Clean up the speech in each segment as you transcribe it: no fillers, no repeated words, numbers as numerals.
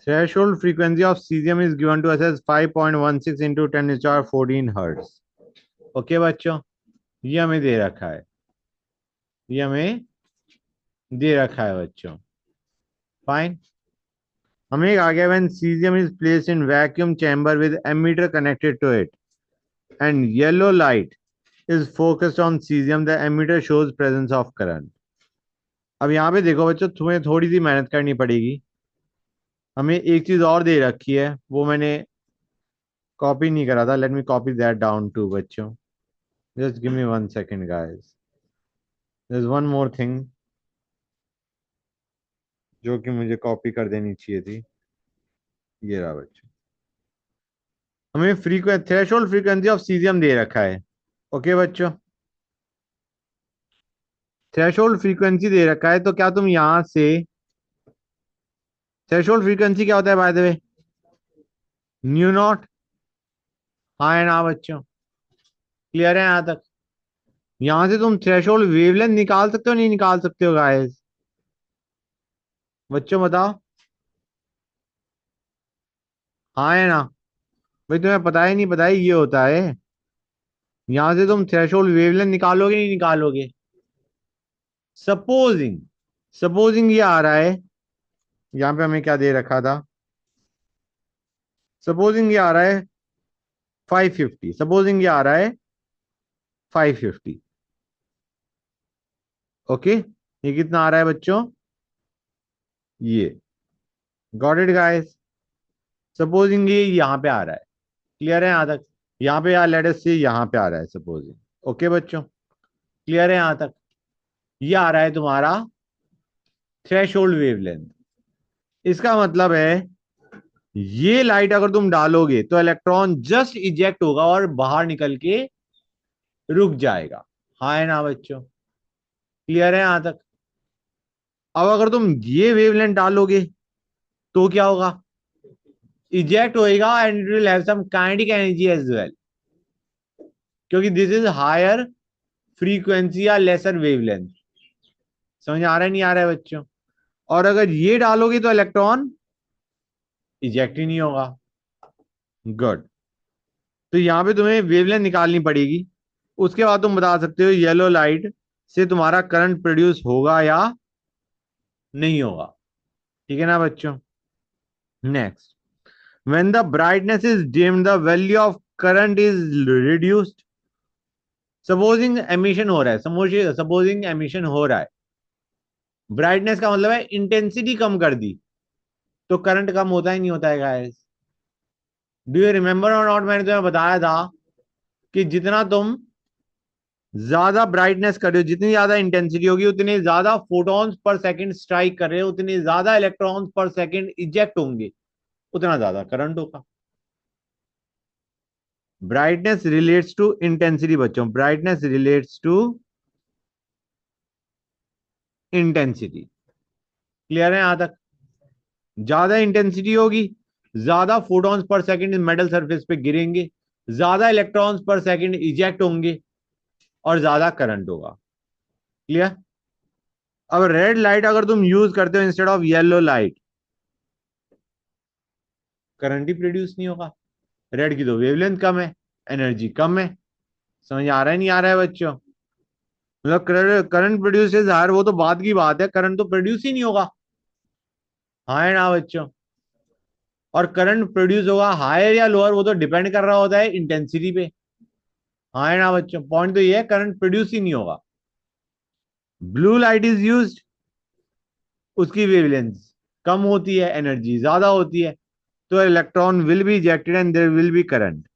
Threshold frequency of caesium is given to us as 5.16 into 10 14 hertz. Okay बच्चों, ये हमें दे रखा है, ये हमें दे रखा है बच्चों। फाइन। हमें एक आ गया, when caesium is placed in vacuum chamber with ammeter connected to it and yellow light is focused on caesium, the ammeter shows presence of current. अब यहाँ पे देखो बच्चों, तुम्हें थोड़ी सी मेहनत करनी पड़ेगी। हमें एक चीज और दे रखी है, वो मैंने कॉपी नहीं करा था। Let me copy that down to बच्चों। Just give me 1 second guys. There is one more thing जो कि मुझे कॉपी कर देनी चाहिए थी। ये रहा बच्चों, हमें थ्रेशोल्ड फ्रीक्वेंसी ऑफ सीजियम दे रखा है। ओके बच्चों, थ्रेशोल्ड फ्रीक्वेंसी दे रखा है, तो क्या तुम यहां से, थ्रेशोल्ड फ्रीक्वेंसी क्या होता है by the way? New not. हाँ है ना बच्चों? क्लियर है यहां तक? यहां से तुम थ्रेशोल्ड वेवलेंथ निकाल सकते हो नहीं निकाल सकते हो गाइस? बच्चों बताओ। हाँ है ना? भाई तुम्हें पता ही नहीं, पता ही ये होता है। यहां से तुम थ्रेशोल्ड वेवलेंथ निकालोगे नहीं निकालोगे? सपोजिंग, सपोजिंग ये आ रहा है, यहां पे हमें क्या दे रखा था? सपोजिंग ये आ रहा है 550, सपोजिंग ये आ रहा है 550। ओके, ये कितना आ रहा है बच्चों? ये, गॉट इट गाइस? सपोजिंग ये यहां पे आ रहा है। क्लियर है यहां तक? यहां पे यार लेट अस से यहां पे आ रहा है सपोजिंग। ओके बच्चों, क्लियर है यहां तक? ये आ रहा है तुम्हारा थ्रेशोल्ड वेवलेंथ। इसका मतलब है ये लाइट अगर तुम डालोगे तो इलेक्ट्रॉन जस्ट इजेक्ट होगा और बाहर निकल के रुक जाएगा। हाँ है ना बच्चों? क्लियर है यहां तक? अब अगर तुम ये वेवलेंथ डालोगे तो क्या होगा? इजेक्ट होएगा and it will have some kinetic energy as well, क्योंकि दिस इज हायर फ्रीक्वेंसी या लेसर वेवलेंथ। समझ आ रहा है नहीं आ रहा है बच्चों? और अगर ये डालोगे तो इलेक्ट्रॉन इजेक्ट ही नहीं होगा। गुड। तो यहां पे तुम्हें वेवलेंथ निकालनी पड़ेगी। उसके बाद तुम बता सकते हो येलो लाइट से तुम्हारा करंट प्रोड्यूस होगा या नहीं होगा। ठीक है ना बच्चों? Next, when the brightness is deemed the value of current is reduced. Supposing emission हो रहा है, सपोजिंग एमिशन हो रहा है, ब्राइटनेस का मतलब है इंटेंसिटी कम कर दी, तो करंट कम होता ही नहीं होता है गाइस। डू यू रिमेंबर और नॉट? मैंने तुम्हें बताया था कि जितना तुम ज्यादा ब्राइटनेस कर रहे हो, जितनी ज्यादा इंटेंसिटी होगी, उतने ज्यादा फोटॉन्स पर सेकंड स्ट्राइक कर रहे हो, उतने ज्यादा इलेक्ट्रॉन्स पर सेकंड इजेक्ट होंगे, उतना ज्यादा करंट होगा। ब्राइटनेस रिलेट्स टू इंटेंसिटी बच्चों, brightness relates to intensity. Clear है यहां तक? ज्यादा इंटेंसिटी होगी, ज्यादा photons per second metal surface पे गिरेंगे, ज्यादा इलेक्ट्रॉन्स पर सेकंड इजेक्ट होंगे और ज्यादा करंट होगा। क्लियर? अब रेड लाइट अगर तुम यूज करते हो instead of yellow light, current he produce नहीं होगा। रेड की तो वेवलेंथ कम है, एनर्जी कम है। समझ आ रहा है नहीं आ रहा है बच्चों? मतलब करंट प्रोड्यूस इज हायर, वो तो बात की बात है, करंट तो प्रोड्यूस ही नहीं होगा। हाँ है ना बच्चों? और करंट प्रोड्यूस होगा हायर या लोअर, वो तो डिपेंड कर रहा होता है इंटेंसिटी पे। हाँ है ना बच्चों? पॉइंट तो ये है, करंट प्रोड्यूस ही नहीं होगा। ब्लू लाइट इज यूज्ड, उसकी वेवलेंथ कम होती है, एनर्जी ज्यादा होती है, तो electron will be ejected and there will be current.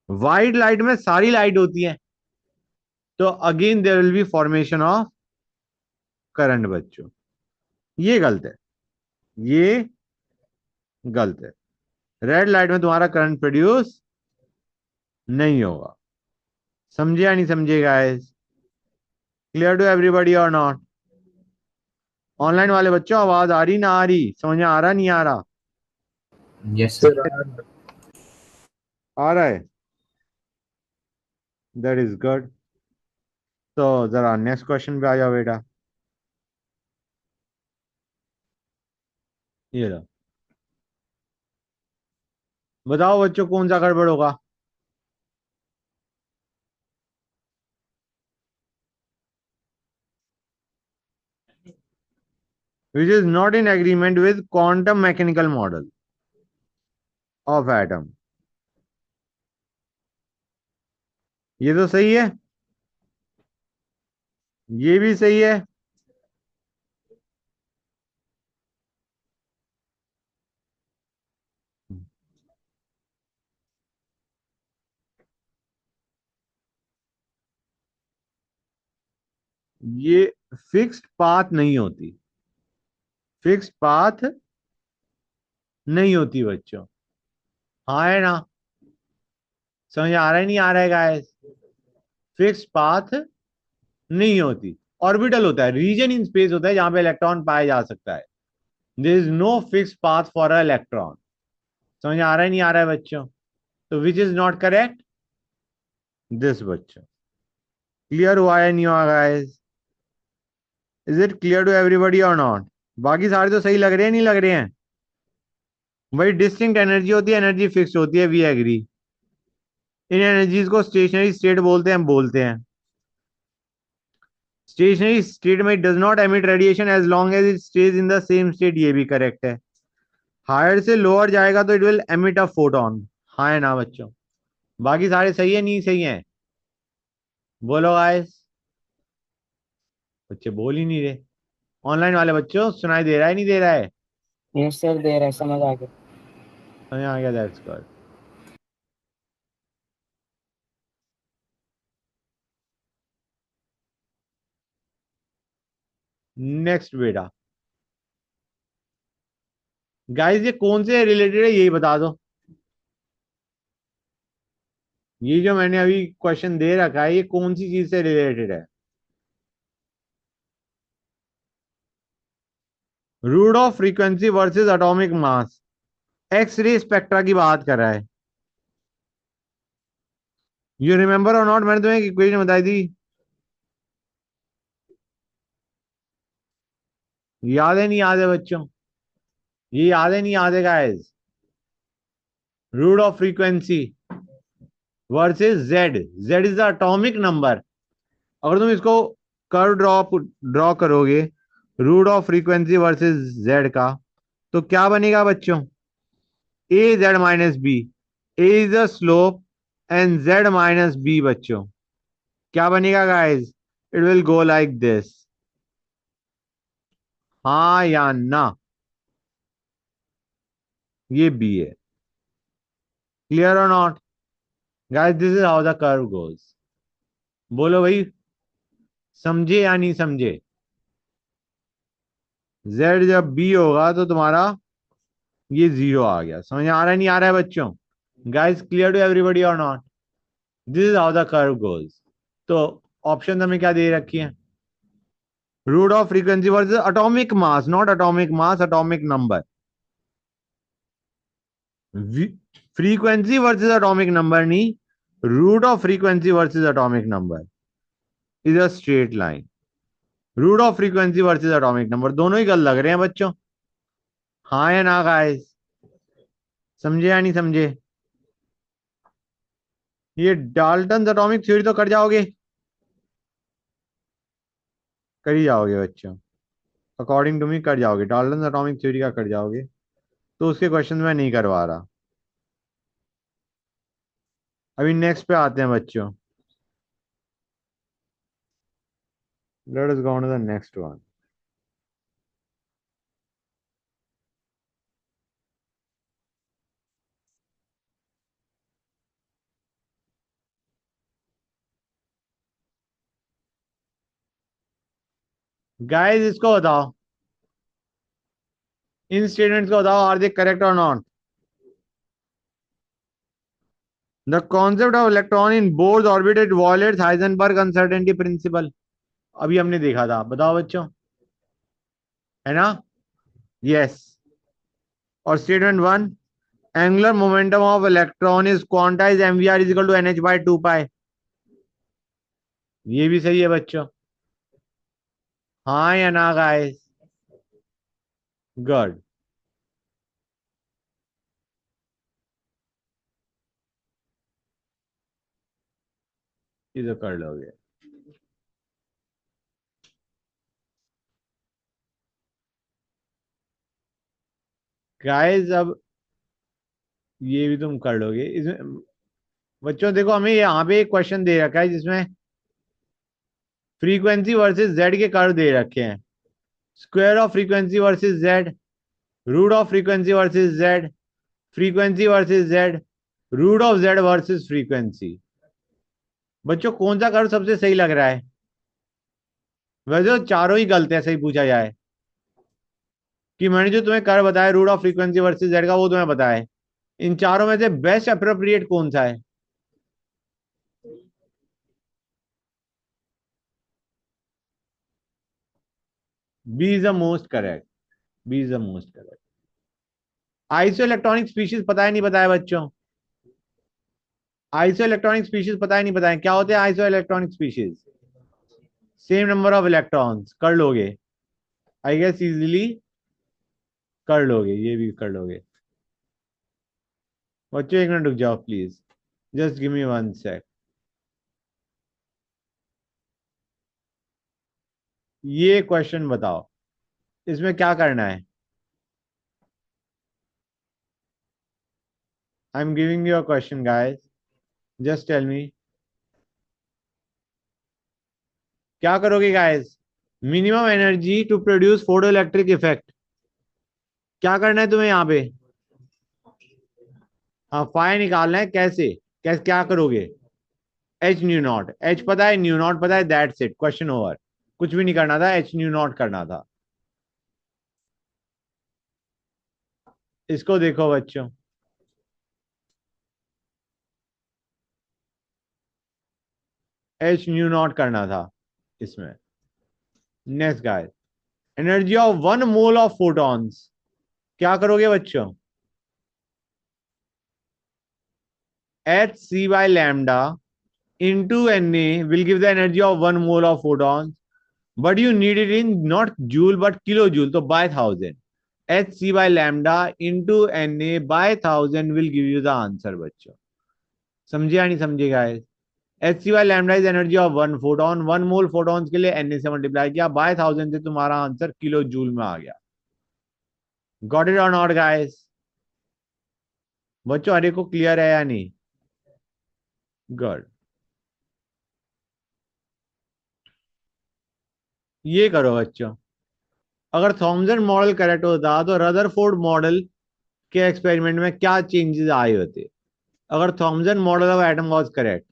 White light में सारी लाइट होती है, तो again there will be formation of current बच्चों। ये गलत है, ये गलत है। रेड लाइट में तुम्हारा करंट प्रोड्यूस नहीं होगा। समझे या नहीं समझे गाइस? क्लियर टू एवरीबॉडी और नॉट? ऑनलाइन वाले बच्चों आवाज आ रही ना आ रही? समझ में आ रहा नहीं आ रहा? Yes sir. आ रहा है? That is good. तो जरा नेक्स्ट क्वेश्चन पे आ जाओ बेटा। ये लो, बताओ बच्चों कौन सा गड़बड़ होगा। विच is not in agreement with quantum mechanical model of atom. ये तो सही है, ये भी सही है। ये फिक्स्ड पाथ नहीं होती, फिक्स्ड पाथ नहीं होती बच्चों। हाँ है ना, समझ आ रहा है नहीं आ रहा है गाइस। फिक्स्ड पाथ नहीं होती, ऑर्बिटल होता है, रीजन इन स्पेस होता है जहां पे इलेक्ट्रॉन पाया जा सकता है। There is no fixed path for a electron. समझ आ रहा है नहीं आ रहा है बच्चों। तो which is not correct, this बच्चों। क्लियर हुआ है नहीं हुआ guys? Is it clear to everybody और नॉट? बाकी सारे तो सही लग रहे हैं नहीं लग रहे हैं? वही डिस्टिंक्ट एनर्जी होती है, एनर्जी फिक्स होती है, वी एग्री। इन एनर्जीज को स्टेशनरी स्टेट बोलते हैं, हम बोलते हैं। स्टेशनरी स्टेट में does not emit radiation as long as it stays in the same state, ये भी करेक्ट है। हायर से लोअर जाएगा तो it will emit a photon. हाँ है ना बच्चों? बाकी सारे सही है नहीं सही है? बोलो गाइस। बच्चे बोल ही नहीं रहे। ऑनलाइन वाले बच्चों सुनाई दे रहा है नहीं दे रहा है? यस सर, दे रहा है, समझ आ गया। समझ आ गया, दैट्स गुड। नेक्स्ट बेटा। गाइस ये कौन से रिलेटेड है यही बता दो। ये जो मैंने अभी क्वेश्चन दे रखा है ये कौन सी चीज से रिलेटेड है? Root of frequency versus atomic mass, X ray spectra की बात कर रहा है। यू रिमेंबर और नॉट, मैंने तुम्हें इक्वेशन बताई थी, याद है नहीं याद है बच्चों? ये याद है नहीं याद है guys? Root of frequency versus Z, Z is the atomic number. अगर तुम इसको कर्व ड्रॉ करोगे root of frequency versus Z का, तो क्या बनेगा बच्चों? A Z minus B, A is the slope and Z minus B बच्चों। क्या बनेगा guys? It will go like this. हाँ या ना? ये बी है। क्लियर और not guys? This is how the curve goes. बोलो भाई, समझे या नहीं समझे? जेड जब बी होगा तो तुम्हारा ये जीरो आ गया। समझ आ रहा है नहीं आ रहा है बच्चों? गाइस क्लियर टू एवरीबॉडी और not? This is how the curve goes. तो ऑप्शन हमें क्या दे रखी है? Root of frequency versus atomic mass, not atomic mass, atomic number. Frequency versus atomic number नहीं, root of frequency versus atomic number is a straight line. Root of frequency versus atomic number दोनों ही गलत लग रहे हैं बच्चों। हाँ या ना गाइस? समझे या नहीं समझे? ये डाल्टन एटॉमिक थ्योरी तो कर जाओगे, कर ही जाओगे बच्चों। अकॉर्डिंग टू मी कर जाओगे, डाल्टन एटॉमिक थ्योरी का कर जाओगे। तो उसके क्वेश्चन मैं नहीं करवा रहा। अभी नेक्स्ट पे आते हैं बच्चों। Let us go on to the next one. Guys इसको बताओ, इन स्टेटमेंट्स को बताओ, आर दे करेक्ट और not? The concept of electron in Bohr orbit violates Heisenberg uncertainty principle, अभी हमने देखा था, बताओ बच्चों। है ना? यस। और statement one, angular momentum of electron is quantised mvr is equal to nh by 2 pi, ये भी सही है बच्चों। हाँ या ना गाइस? गुड। ये तो कर लोगे। गाइस अब ये भी तुम कर लोगे इसमें। बच्चों देखो, हमें यहाँ पे एक क्वेश्चन दे रखा है जिसमें फ्रीक्वेंसी वर्सेस जेड के कर्व दे रखे हैं। Square of frequency versus Z, root of frequency versus Z, frequency versus Z, root of Z versus frequency. बच्चों कौन सा कर्व सबसे सही लग रहा है? वैसे तो चारों ही गलत है, सही पूछा जाए कि मैंने जो तुम्हें कर्व बताया root of frequency versus Z का, वो तुम्हें बताया है। इन चारों में से बेस्ट अप्रोप्रिएट कौन सा है? B is the most correct. B is the most correct. Isoelectronic species पता है नहीं पता है बच्चों? आइसो इलेक्ट्रॉनिक स्पीशीज पता है नहीं पता है? क्या होते हैं iso electronic species? Same number of electrons. कर लोगे आई गेस इजिली, कर लोगे, ये भी कर लोगे। बच्चों एक मिनट रुक जाओ please, just give me 1 sec. ये क्वेश्चन बताओ, इसमें क्या करना है? I am giving you a question guys, just tell me क्या करोगे गाइस। Minimum energy to produce photoelectric effect. क्या करना है तुम्हें यहाँ पे? हाँ, फाई निकालना है। कैसे? कैसे क्या करोगे? H new not. एच पता है, न्यू नॉट पता है, दैट्स इट, क्वेश्चन ओवर। कुछ भी नहीं करना था, एच न्यू नॉट करना था। इसको देखो बच्चों, एच न्यू नॉट करना था इसमें। Next guys, energy of 1 mole of photons. क्या करोगे बच्चों? H C by lambda into Na will give the energy of 1 mole of photons, but you need it in not joule but kilojoule, so by 1000. Hc by lambda into Na by 1000 will give you the answer बच्चों। समझे या नहीं समझे guys? Hc by lambda is energy of 1 photon, 1 mole photons के लिए Na से multiply किया bye 1000 से तुम्हारा आंसर किलो जूल में आ गया। गॉट इट और नॉट गाइस? बच्चों हर एक को क्लियर है या नहीं? गुड। ये करो बच्चों, अगर थॉमसन मॉडल करेक्ट होता तो रदरफोर्ड मॉडल के एक्सपेरिमेंट में क्या चेंजेस आए होते? अगर Thomson model of atom was correct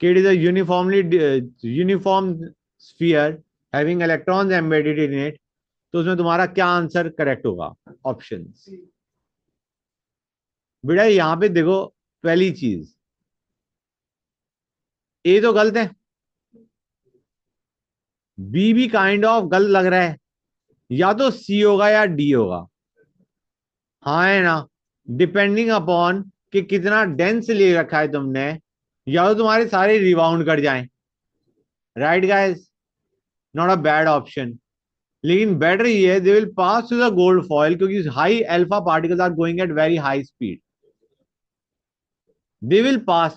कि it is a uniformly uniform sphere having electrons embedded in it, तो उसमें तुम्हारा क्या आंसर करेक्ट होगा? ऑप्शंस बेटा यहां पे देखो, पहली चीज ए तो गलत है, बी भी काइंड ऑफ गलत लग रहा है, या तो सी होगा या डी होगा। हाँ है ना, डिपेंडिंग अपॉन कि कितना डेंस ले रखा है तुमने, या तो तुम्हारे सारे रिबाउंड कर जाएं। Right guys, not a bad option. लेकिन बेटर ये है, they will pass through the gold foil, क्योंकि high alpha particles are going at very high speed. They will pass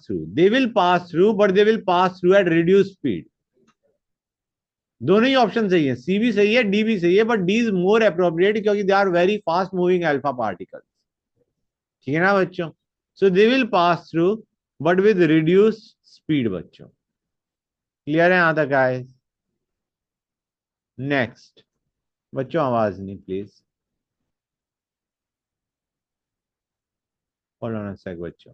through but they will pass through at reduce speed. दोनों ही option सही है, सी भी सही है, डी भी सही है, but D is more appropriate क्योंकि they are very fast moving alpha particles. ठीक है ना बच्चों? So they will pass through but with reduce speed बच्चों। क्लियर है यहां तक गाइस? नेक्स्ट बच्चों, आवाज नहीं please, hold on a sec बच्चों।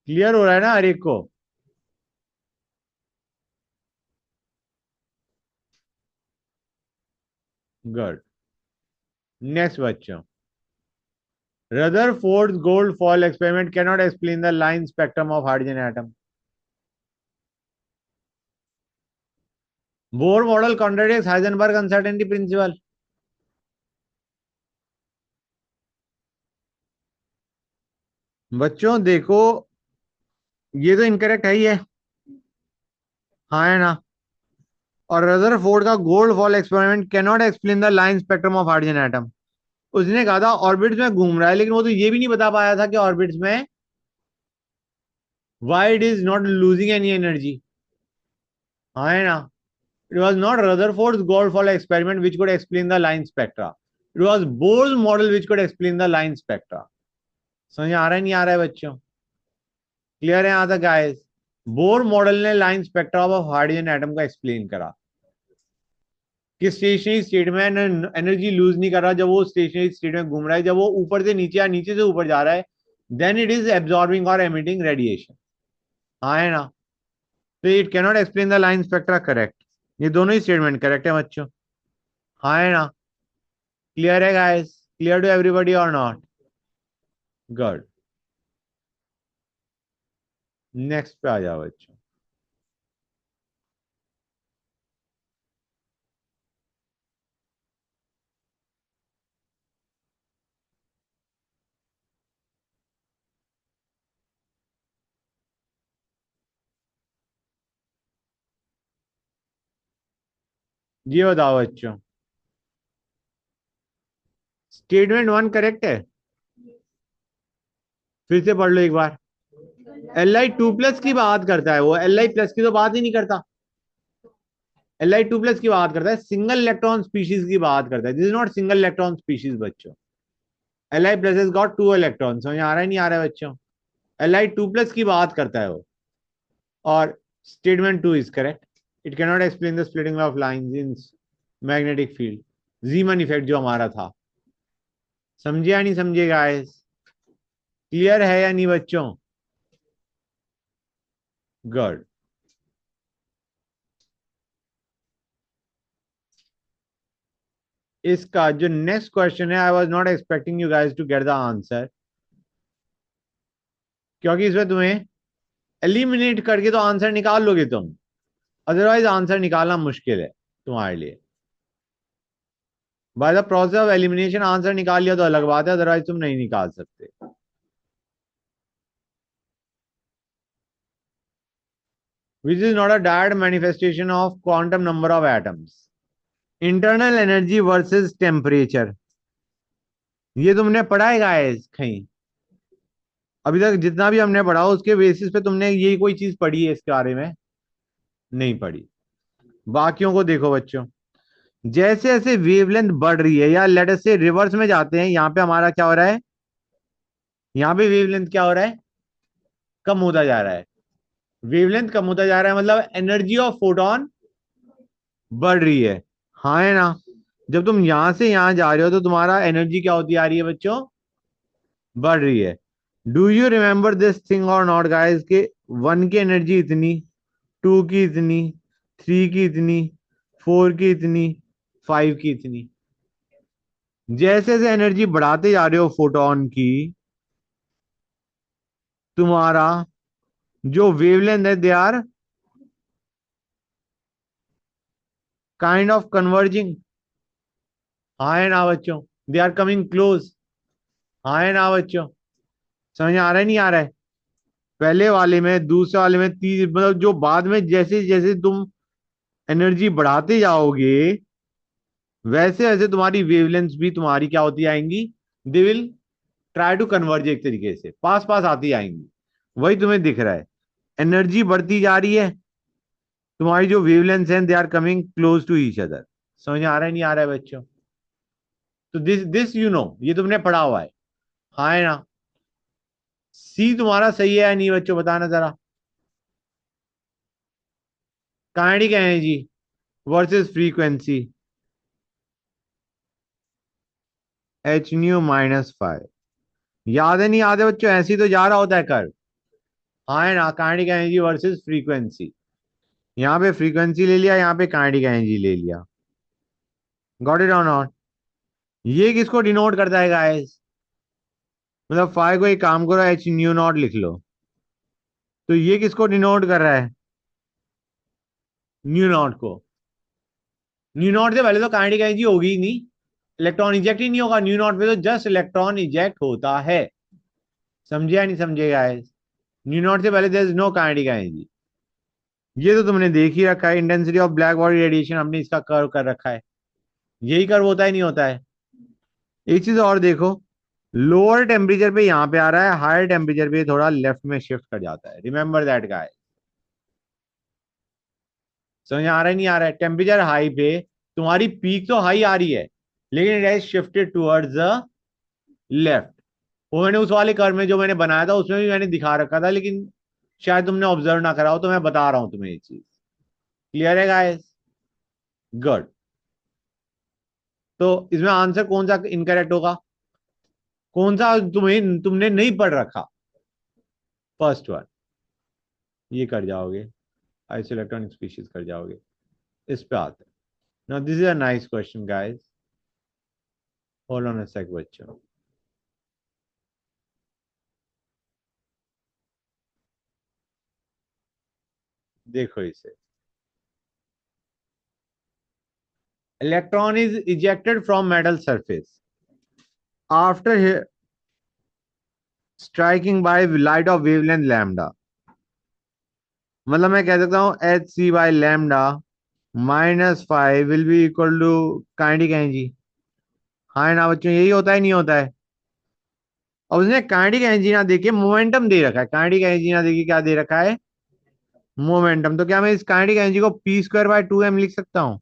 क्लियर हो रहा है ना हर एक को? गुड। नेक्स्ट बच्चों, Rutherford's gold foil experiment cannot explain the line spectrum of hydrogen atom. Bohr model contradicts Heisenberg uncertainty principle. बच्चों देखो, ये तो इनकरेक्ट है ही है, हाँ है ना। और रदरफोर्ड का gold fall experiment cannot explain the line spectrum of hydrogen atom, उसने कहा था ऑर्बिट्स में घूम रहा है, लेकिन वो तो ये भी नहीं बता पाया था कि ऑर्बिट्स में why it is not losing any energy. हाँ है ना। It was not Rutherford's Goldfall experiment which could explain the line spectra. It was Bohr's model which could explain the line spectra. समझ आ रहा है नहीं आ रहा है बच्चों? क्लियर है यहाँ तक गाइस? बोर मॉडल ने line spectra of hydrogen atom का एक्सप्लेन करा कि स्टेशनरी स्टेट में एनर्जी लूज नहीं कर रहा जब वो स्टेशनरी स्टेट में घूम रहा है, जब वो ऊपर से नीचे या नीचे से ऊपर जा रहा है देन इट इज एब्जॉर्बिंग और एमिटिंग रेडिएशन। हाँ है ना। तो it cannot explain the line spectra, correct. ये दोनों ही स्टेटमेंट करेक्ट है बच्चों। हाँ है ना। क्लियर है गाइस? क्लियर टू एवरीबॉडी और नॉट? गुड। नेक्स्ट पे आ जाओ बच्चों। ये बताओ बच्चों, स्टेटमेंट वन करेक्ट है? फिर से पढ़ लो एक बार। Li2+ की बात करता है वो, Li+ की तो बात ही नहीं करता। Li2+ की बात करता है, सिंगल इलेक्ट्रॉन स्पीशीज की बात करता है। This is not single electron species बच्चों। Li+ has got 2 electron. समझ आ रहा है नहीं आ रहा है बच्चों? Li2+ की बात करता है वो। और statement two is correct. It cannot explain the splitting of lines in magnetic field, जीमन effect जो हमारा था। समझे या नहीं समझे गाइस? क्लियर है या नहीं बच्चों? गुड। इसका जो नेक्स्ट क्वेश्चन है, I was not expecting you guys to get the answer, क्योंकि इसमें तुम्हें एलिमिनेट करके तो आंसर निकाल लोगे तुम, अदरवाइज आंसर निकालना मुश्किल है तुम्हारे लिए। By the process of elimination answer निकाल लिया तो अलग बात है, अदरवाइज तुम नहीं निकाल सकते। विच is not a direct manifestation of quantum number of atoms. Internal energy versus temperature, ये तुमने पढ़ा है गाइस कहीं? अभी तक जितना भी हमने पढ़ा उसके बेसिस पे तुमने ये कोई चीज पढ़ी है इसके बारे में? नहीं पढ़ी। बाकियों को देखो बच्चों, जैसे जैसे वेवलेंथ बढ़ रही है, या लेट अस से रिवर्स में जाते हैं, यहाँ पे हमारा क्या हो रहा है? यहाँ पे वेवलेंथ क्या हो रहा है? कम होता जा रहा है। वेवलेंथ कम होता जा रहा है मतलब एनर्जी ऑफ फोटोन बढ़ रही है। हाँ है ना। जब तुम यहां से यहां जा रहे हो तो तुम्हारा एनर्जी क्या होती आ रही है बच्चों? बढ़ रही है। Do you remember this thing और नॉट गाइस के 1 की एनर्जी इतनी, 2 की इतनी, 3 की इतनी, 4 की इतनी, 5 की इतनी। जैसे जैसे एनर्जी बढ़ाते जा रहे हो फोटोन की, तुम्हारा जो वेवलेंथ है they are kind of converging. हाँ है ना बच्चों? They are coming close. हाँ है ना बच्चों? समझ आ रहा है नहीं आ रहा है? पहले वाले में, दूसरे वाले में, तीस मतलब जो बाद में जैसे जैसे तुम एनर्जी बढ़ाते जाओगे वैसे वैसे तुम्हारी वेवलेंथ भी तुम्हारी क्या होती आएंगी? They will try to converge, एक तरीके से पास पास आती आएंगी। वही तुम्हें दिख रहा है, एनर्जी बढ़ती जा रही है, तुम्हारी जो वेवलेंथ है they are coming close to each other. समझ आ रहा है नहीं आ रहा है बच्चों? तो दिस दिस यू नो, ये तुमने पढ़ा हुआ है। हाँ है ना। सी तुम्हारा सही है या नहीं बच्चों, बताना जरा। Kinetic energy versus frequency, h nu - 5। याद है नहीं याद है बच्चों? ऐसे ही तो जा रहा होता है कर। हाँ है ना। काइनेटिक एनर्जी वर्सेस फ्रीक्वेंसी, यहाँ पे फ्रीक्वेंसी ले लिया, यहाँ पे काइनेटिक एनर्जी ले लिया। गॉट इट और नॉट? ये किसको डिनोट करता है गाइस? मतलब 5 को एक काम करो, h nu 0 लिख लो। तो ये किसको डिनोट कर रहा है? न्यू 0 को। न्यू 0 से पहले तो काइनेटिक एनर्जी होगी ही नहीं, इलेक्ट्रॉन इजेक्ट ही नहीं होगा। न्यू 0 पे तो जस्ट इलेक्ट्रॉन इजेक्ट होता है। समझे या नहीं समझे गाइस? न्यू 0 से पहले there is no kinetic energy. ये तो तुमने देख ही रखा है, intensity of black body radiation हमने इसका कर्व कर रखा है। यही कर्व होता है नहीं होता है? एक चीज और देखो, लोअर टेम्परेचर पे यहां पे आ रहा है, हायर टेम्परेचर पे थोड़ा लेफ्ट में शिफ्ट कर जाता है, रिमेंबर दैट गाय। समझ आ रहा है नहीं आ रहा है? टेम्परेचर हाई पे तुम्हारी पीक तो हाई आ रही है, लेकिन it has shifted towards the left. वो मैंने उस वाले कर्व में जो मैंने बनाया था उसमें भी मैंने दिखा रखा था, लेकिन शायद तुमने ऑब्जर्व ना करा हो, तो मैं बता रहा हूं तुम्हें ये चीज। क्लियर है गाइस? गुड। तो इसमें आंसर कौन सा इनकरेक्ट होगा? कौन सा तुमने नहीं पढ़ रखा? First one. ये कर जाओगे, आइसो इलेक्ट्रॉनिक स्पीशीज कर जाओगे। इस पे आते हैं। Now this is a nice question guys, hold on a sec बच्चों। देखो इसे, electron is ejected from metal surface after striking by light of wavelength lambda. मतलब मैं कह सकता हूं H C by lambda minus five will be equal to kinetic energy. हाँ ना बच्चों, यही होता है नहीं होता है? अब उसने काइनेटिक एनर्जी ना देखिए मोमेंटम दे रखा है, काइनेटिक एनर्जी ना देखिए क्या दे रखा है? मोमेंटम। तो क्या मैं इस काइनेटिक एनर्जी को P square by two M लिख सकता हूँ?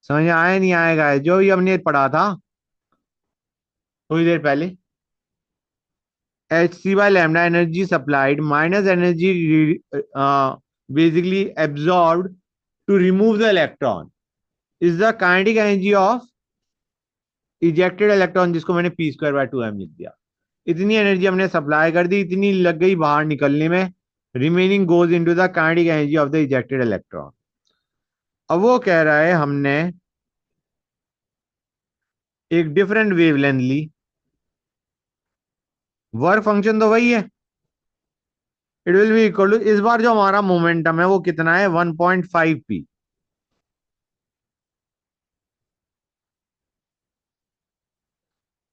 समझ आया नहीं आएगा? जो भी हमने पढ़ा था थोड़ी देर पहले, H C by lambda energy supplied minus energy basically absorbed to remove the electron is the kinetic energy of ejected electron, जिसको मैंने P square by two M लिख दिया। इतनी एनर्जी हमने सप्लाई कर दी, इतनी लग गई बाहर निकलने में, remaining goes into the kinetic energy of the ejected electron. अब वो कह रहा है हमने एक डिफरेंट वेवलेंथ ली, वर्क फंक्शन तो वही है, it will be equal to, इस बार जो हमारा मोमेंटम है वो कितना है? 1.5 पी।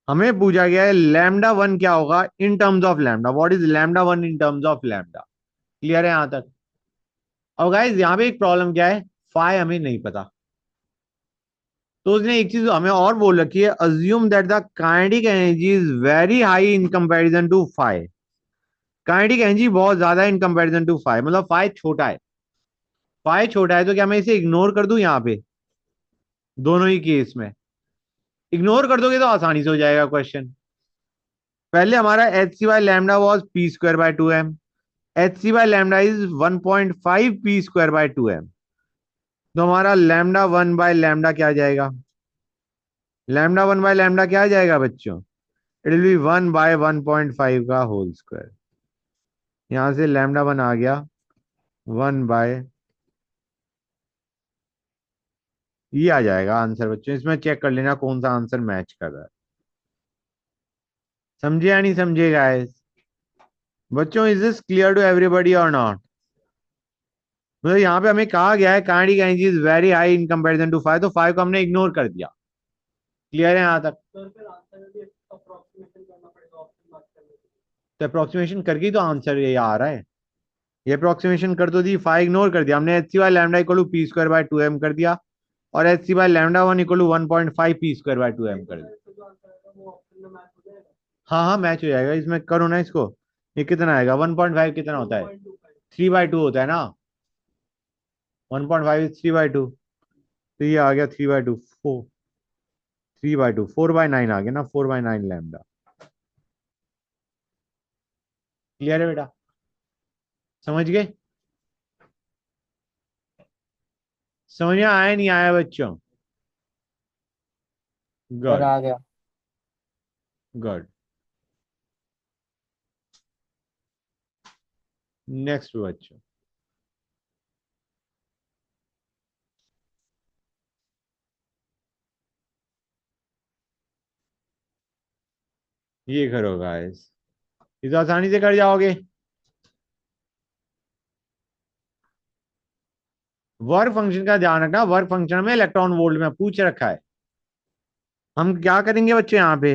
हमें पूछा गया है लैम्डा वन क्या होगा in terms of lambda, what is lambda one in terms of lambda. Clear है यहां तक? अब गाइस यहां पे एक प्रॉब्लम क्या है, फाई हमें नहीं पता। तो उसने एक चीज हमें और बोल रखी है, assume that the kinetic energy is very high in comparison to phi. Kinetic energy बहुत ज्यादा है इन कंपैरिजन टू फाई, मतलब फाई छोटा है। फाई छोटा है तो क्या मैं इसे इग्नोर कर दूं यहां पे? दोनों ही केस में इग्नोर कर दोगे तो आसानी से हो जाएगा क्वेश्चन। पहले हमारा H C by lambda was P square by two M, H C by lambda is 1.5 P square by two M. तो हमारा लैमडा वन बाय लैमडा क्या आ जाएगा? लैमडा वन बाय लैमडा क्या आ जाएगा बच्चों? इट विल बी 1/1.5 का होल स्क्वायर। यहां से लैमडा वन आ गया 1/, ये आ जाएगा आंसर बच्चों। इसमें चेक कर लेना कौन सा आंसर मैच कर रहा है। समझे या नहीं समझे गाइस? बच्चों is this clear to everybody और नॉट? मतलब यहाँ पे हमें कहा गया है kinetic energy is very high in comparison to five, तो फाइव को हमने इग्नोर कर दिया। क्लियर है यहाँ तक? तो अप्रोक्सीमेशन करके ही तो आंसर ये आ रहा है। ये अप्रोक्सीमेशन कर तो दी, फाइव इग्नोर कर दिया हमने, H C by lambda equal to P square by two M कर दिया, और H C by lambda one equal to 1.5 P square by two M कर दिया। हाँ हाँ मैच हो जाएगा, इसमें करो ना इसको। ये कितना आएगा? 1.5 कितना होता है? 3/2 होता है ना? 1.5 इज 3/2, तो ये आ गया 3/2, 3/2, 4/9 आ गया ना, 4/9 लैम्डा। क्लियर है बेटा? समझ गए? समझ में आया नहीं आया बच्चों? Sir good. आ गया। गुड। नेक्स्ट बच्चों, ये करो गाइस, ये तो आसानी से कर जाओगे। वर्क फंक्शन का ध्यान रखना, वर्क फंक्शन में इलेक्ट्रॉन वोल्ट में पूछ रखा है। हम क्या करेंगे बच्चे यहाँ पे?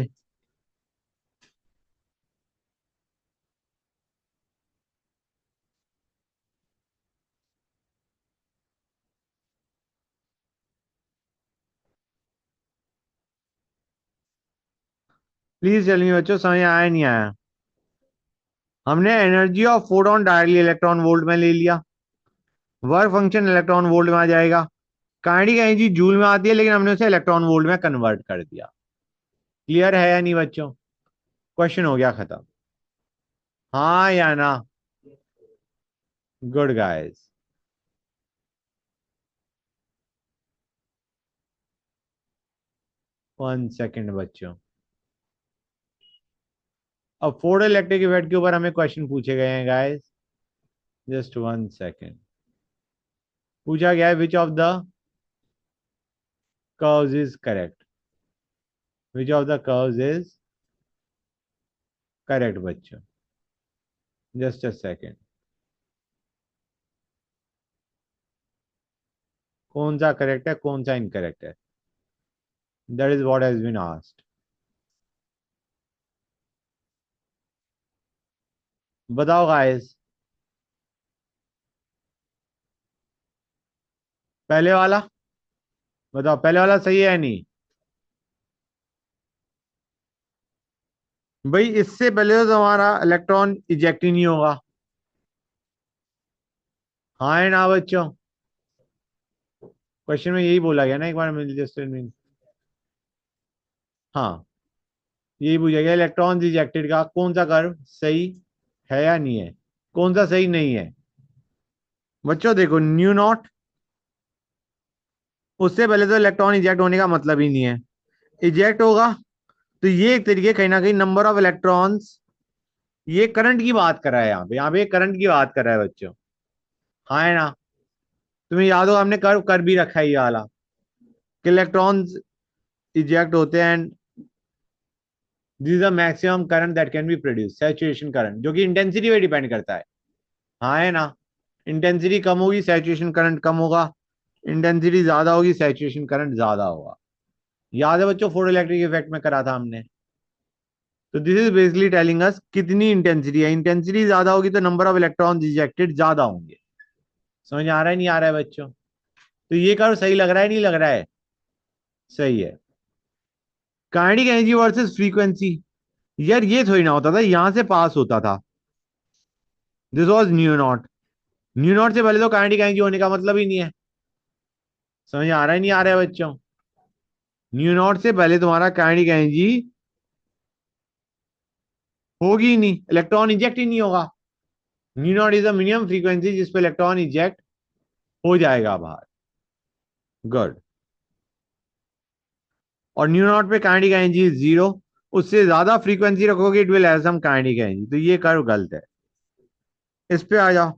प्लीज चलिए बच्चों, समझ आया नहीं आया? हमने energy of photon directly electron volt में ले लिया, वर्क फंक्शन इलेक्ट्रॉन वोल्ट में आ जाएगा। काइनेटिक एनर्जी जूल में आती है, लेकिन हमने उसे इलेक्ट्रॉन वोल्ट में कन्वर्ट कर दिया। क्लियर है या नहीं बच्चों? क्वेश्चन हो गया खत्म। हाँ या ना? Good guys. 1 सेकेंड बच्चों। अब फोटो इलेक्ट्रिक इफेक्ट के ऊपर हमें क्वेश्चन पूछे गए हैं गाइस। Just 1 second. पूछा गया है which of the curves is correct. Which of the curves is correct बच्चों। Just a second. कौन सा करेक्ट है, कौन सा इनकरेक्ट है? That is what has been asked. बताओ गाइस। पहले वाला बताओ, पहले वाला सही है या नहीं? भाई इससे पहले तो तुम्हारा इलेक्ट्रॉन इजेक्ट ही नहीं होगा। हाँ है ना बच्चों? क्वेश्चन में यही बोला गया ना एक बार, मिल जस्ट मीन। हाँ, यही पूछा गया इलेक्ट्रॉन इजेक्टेड का कौन सा कर्व सही है या नहीं है, कौन सा सही नहीं है। बच्चों देखो, न्यू नॉट, उससे पहले तो इलेक्ट्रॉन इजेक्ट होने का मतलब ही नहीं है। इजेक्ट होगा तो ये एक तरीके कहीं ना कहीं नंबर ऑफ इलेक्ट्रॉन्स, ये करंट की बात कर रहा है यहाँ पे करंट की बात कर रहा है बच्चों। हाँ है ना? तुम्हें याद हो हमने कर्व कर भी रखा है ये वाला, कि इलेक्ट्रॉन्स इजेक्ट होते हैं and this is the maximum current that can be produce, saturation current, जो कि इंटेंसिटी पे डिपेंड करता है। हाँ है ना? इंटेंसिटी कम होगी सैचुरेशन करंट कम होगा, इंटेंसिटी ज्यादा होगी सैचुरेशन करंट ज्यादा होगा। याद है बच्चों, फोटो इलेक्ट्रिक इफेक्ट में करा था हमने। तो this is basically telling us कितनी इंटेंसिटी है, इंटेंसिटी ज्यादा होगी तो नंबर ऑफ इलेक्ट्रॉन इजेक्टेड ज्यादा होंगे। समझ आ रहा है नहीं आ रहा है बच्चों? तो ये कर्व सही लग रहा है नहीं लग रहा है? सही है। काइनेटिक एनर्जी वर्सेस फ्रीक्वेंसी, यार ये थोड़ी ना होता था, यहां से पास होता था। This was new not. New not से पहले तो काइनेटिक एनर्जी होने का मतलब ही नहीं है। समझ आ रहा है नहीं आ रहा है बच्चों? न्यू नॉट से पहले तुम्हारा काइनेटिक एनर्जी होगी ही नहीं, इलेक्ट्रॉन इजेक्ट ही नहीं होगा। Nu naught is the minimum frequency जिस पे इलेक्ट्रॉन इजेक्ट हो जाएगा बाहर। गुड। और न्यू नॉट पे काइनेटिक एनर्जी 0, उससे ज्यादा फ्रीक्वेंसी रखोगे it will have some kinetic energy, तो ये कर्व गलत है। इस पे आ जाओ।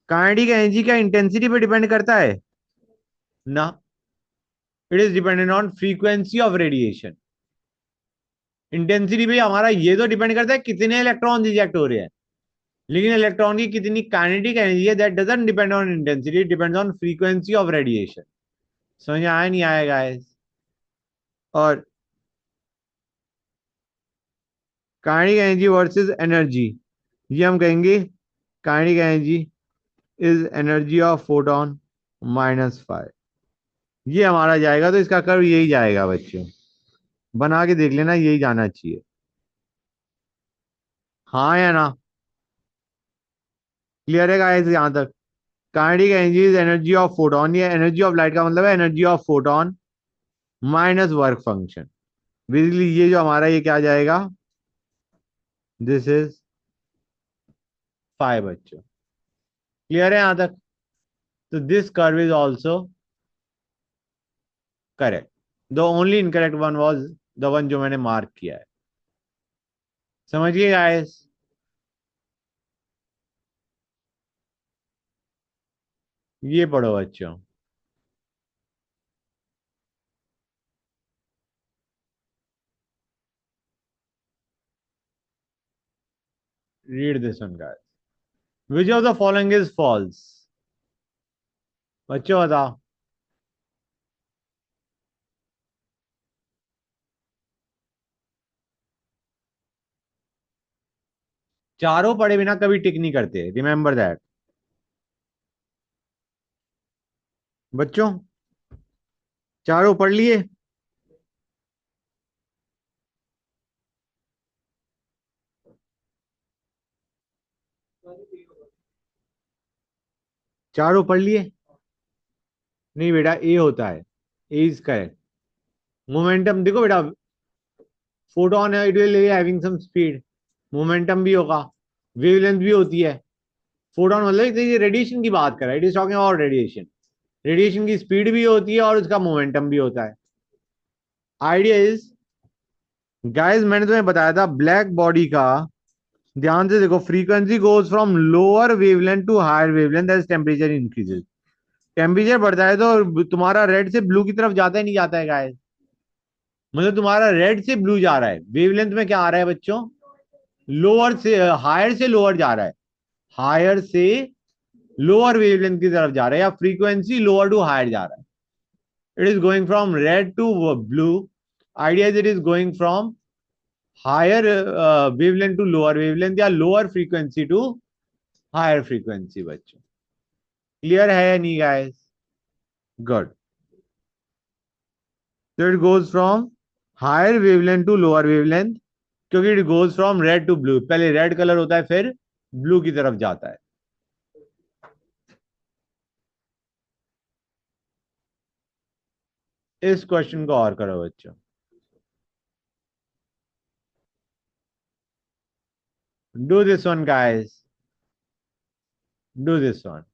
काइनेटिक एनर्जी क्या इंटेंसिटी पे डिपेंड करता है? ना, it is dependent on frequency of radiation. Intensity पे हमारा ये तो डिपेंड करता है कितने इलेक्ट्रॉन रिजेक्ट हो रहे हैं, लेकिन इलेक्ट्रॉन की कितनी काइनेटिक एनर्जी है that doesn't depend on intensity, depends on frequency of radiation. समझ आया नहीं आया गाइस? और काइनेटिक एनर्जी वर्सेस एनर्जी, ये हम कहेंगे kinetic energy is energy of photon -5। ये हमारा जाएगा, तो इसका कर्व यही जाएगा बच्चों। बना के देख लेना, यही जाना चाहिए। हाँ या ना? क्लियर है गाइस यहां तक? Kinetic energy is energy of photon, ये एनर्जी ऑफ लाइट का मतलब है energy of photon minus work function. Basically ये जो हमारा ये क्या जाएगा, दिस इज 5 बच्चों। क्लियर है यहां तक? तो this curve is also correct. The only incorrect one was the one जो मैंने मार्क किया है। समझिए गाइस? ये पढ़ो बच्चों। Read this one guys. Which of the following is false? बच्चों बताओ। चारों पढ़े बिना कभी टिक नहीं करते, रिमेंबर दैट। बच्चों चारों पढ़ लिए? चारों पढ़ लिए? नहीं बेटा, ए होता है, ए इज करेक्ट। मोमेंटम देखो बेटा, फोटोन है, it will having some speed, momentum भी होगा, वेवलेंथ भी होती है। फोटोन मतलब ये रेडिएशन की बात कर रहा है, it is talking about radiation. Radiation की स्पीड भी होती है और उसका मोमेंटम भी होता है। आइडिया इज, गाइस मैंने तुम्हें बताया था ब्लैक बॉडी का, ध्यान से देखो, frequency goes from lower wavelength to higher wavelength as temperature increases. Temperature बढ़ता है तो तुम्हारा रेड से ब्लू की तरफ जाता ही नहीं जाता है गाइस। मतलब तुम्हारा रेड से ब्लू जा रहा है, वेवलेंथ में क्या आ रहा है बच्चों? लोअर से हायर से लोअर जा रहा है, हायर से लोअर वेवलेंथ की तरफ जा रहा है, या फ्रीक्वेंसी लोअर टू हायर जा रहा है। It is going from red to blue. Idea is it is going from higher wavelength to lower wavelength, या lower frequency to higher frequency बच्चों। क्लियर है या नहीं guys? Good. So it goes from higher wavelength to lower wavelength, क्योंकि it goes from red to blue, पहले red colour होता है फिर ब्लू की तरफ जाता है। इस क्वेश्चन को और करो बच्चों। Do this one guys, do this one.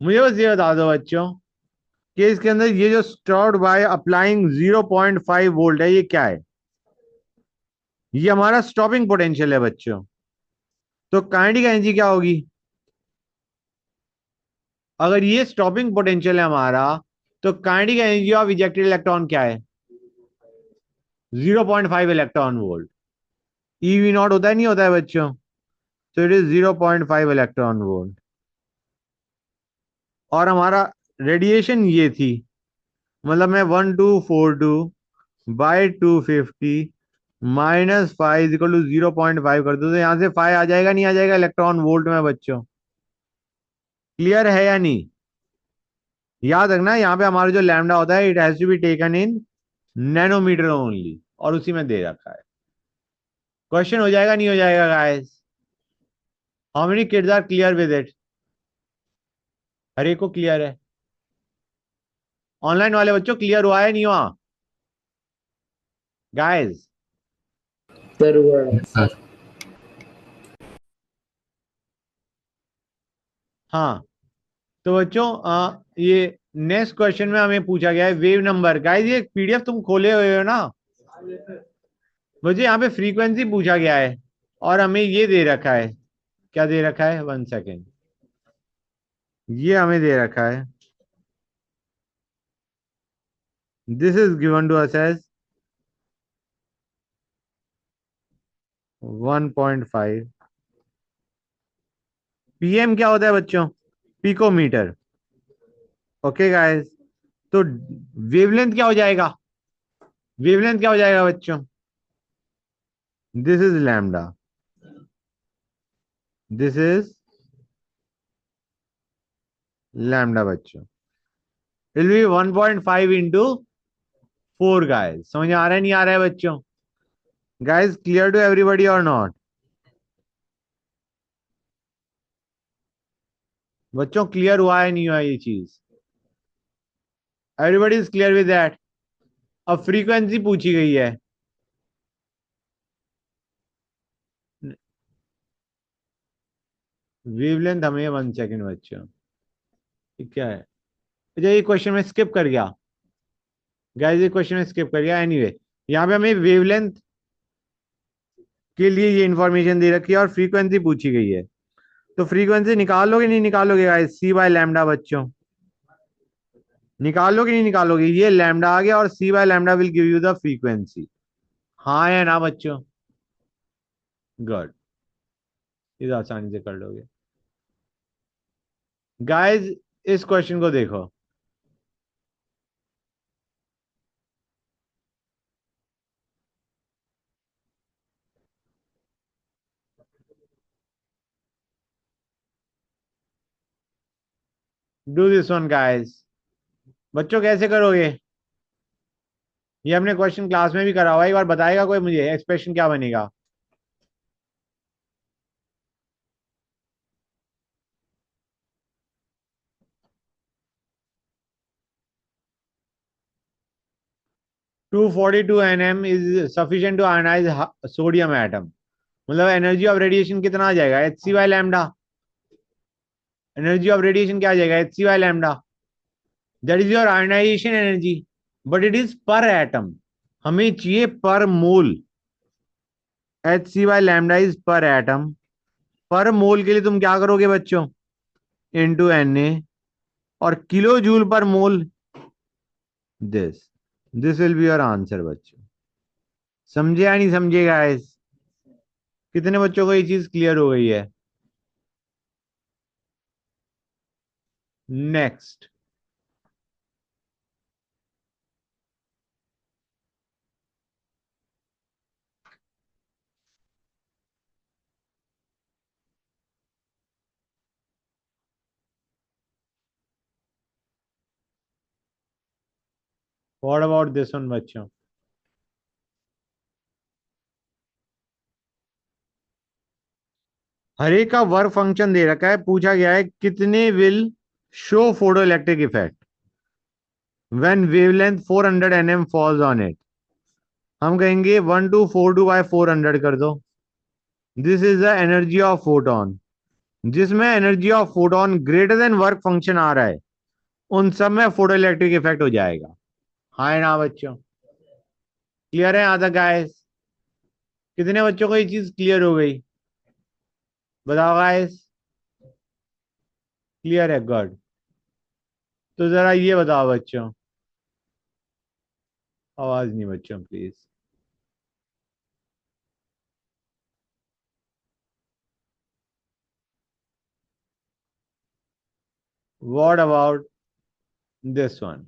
मुझे बस ये बता दो बच्चों कि इसके अंदर ये जो स्टॉर्ड बाय अप्लाइंग 0.5 वोल्ट है, ये क्या है? ये हमारा स्टॉपिंग पोटेंशियल है बच्चों। तो काइनेटिक एनर्जी क्या होगी? अगर ये स्टॉपिंग पोटेंशियल है हमारा, तो kinetic energy of ejected electron क्या है? 0.5 इलेक्ट्रॉन वोल्ट। ईवी नॉट होता है, नहीं होता है बच्चों? तो इट इज 0.5 इलेक्ट्रॉन वोल्ट। और हमारा रेडिएशन ये थी, मतलब मैं 1242 बाई 250 माइनस 5 इक्वल टू 0.5 कर दो, तो यहां से 5 आ जाएगा, नहीं आ जाएगा इलेक्ट्रॉन वोल्ट में बच्चों? क्लियर है या नहीं? याद रखना, यहाँ पे हमारा जो लैम्डा होता है, it has to be taken in nanometre only, और उसी में दे रखा है। क्वेश्चन हो जाएगा नहीं हो जाएगा guys? How many kids are clear with it? हर एक को क्लियर है? ऑनलाइन वाले बच्चों क्लियर हुआ है नहीं हुआ गाइस? सर हुआ है। sir. हाँ, तो बच्चों ये नेक्स्ट क्वेश्चन में हमें पूछा गया है वेव नंबर। गाइस ये पीडीएफ तुम खोले हुए हो ना? मुझे यहाँ पे फ्रीक्वेंसी पूछा गया है और हमें ये दे रखा है। क्या दे रखा है? 1 सेकेंड। ये हमें दे रखा है, this is given to us as 1.5। PM क्या होता है बच्चों? पिकोमीटर। ओके गाइस, तो वेवलेंथ क्या हो जाएगा? वेवलेंथ क्या हो जाएगा बच्चों? This is lambda, this is lambda बच्चों। It will be 1.5 into 4 guys. समझ आ रहा है नहीं आ रहा है बच्चों? गाइस क्लियर टू एवरीबॉडी और नॉट? बच्चों क्लियर हुआ है नहीं हुआ ये चीज? Everybody is clear with that? अब फ्रीक्वेंसी पूछी गई है। वेवलेंथ हमें 1 सेकेंड बच्चों, ये क्या है? अच्छा ये क्वेश्चन में स्किप कर गया गाइस, ये क्वेश्चन में स्किप कर गया। एनीवे यहाँ पे हमें वेवलेंथ के लिए ये इंफॉर्मेशन दे रखी है और फ्रीक्वेंसी पूछी गई है। तो फ्रीक्वेंसी निकालोगे नहीं निकालोगे गाइस? सी बाय लैम्डा बच्चों, निकालोगे नहीं निकालोगे? ये लैम्डा आ गया और C by lambda will give you the frequency. हाँ या ना बच्चों? गुड, इस आसानी से कर लोगे गाइस। इस क्वेश्चन को देखो, डू दिस वन गाइस। बच्चों कैसे करोगे? ये हमने क्वेश्चन क्लास में भी करा हुआ है, एक बार बताएगा कोई मुझे एक्सप्रेशन क्या बनेगा? 242 nm is sufficient to ionize sodium atom. मतलब एनर्जी ऑफ रेडिएशन कितना आ जाएगा, H C by lambda. Energy of radiation क्या आ जाएगा, H C by lambda. That is your ionization energy, but it is per atom. हमें चाहिए per mole. H C by lambda is per atom. Per mole के लिए तुम क्या करोगे बच्चों, इनटू एन ए, और किलो जूल पर मोल this. This will be your answer बच्चों। समझे या नहीं समझे गाइस? कितने बच्चों को ये चीज क्लियर हो गई है? Next, what about this one बच्चों? हर एक का वर्क फंक्शन दे रखा है, पूछा गया है कितने will show photoelectric effect when wavelength 400 nm falls on it. हम कहेंगे 1242 बाय 400 कर दो। This is the energy of photon. जिसमें energy of photon greater than work function आ रहा है, उन सब में फोटो इलेक्ट्रिक इफेक्ट हो जाएगा। हाँ ना बच्चों? क्लियर है यहाँ तक गाइस? कितने बच्चों को ये चीज क्लियर हो गई, बताओ गाइस? क्लियर है, गुड। तो जरा ये बताओ बच्चों, आवाज नहीं बच्चों please. What about this one?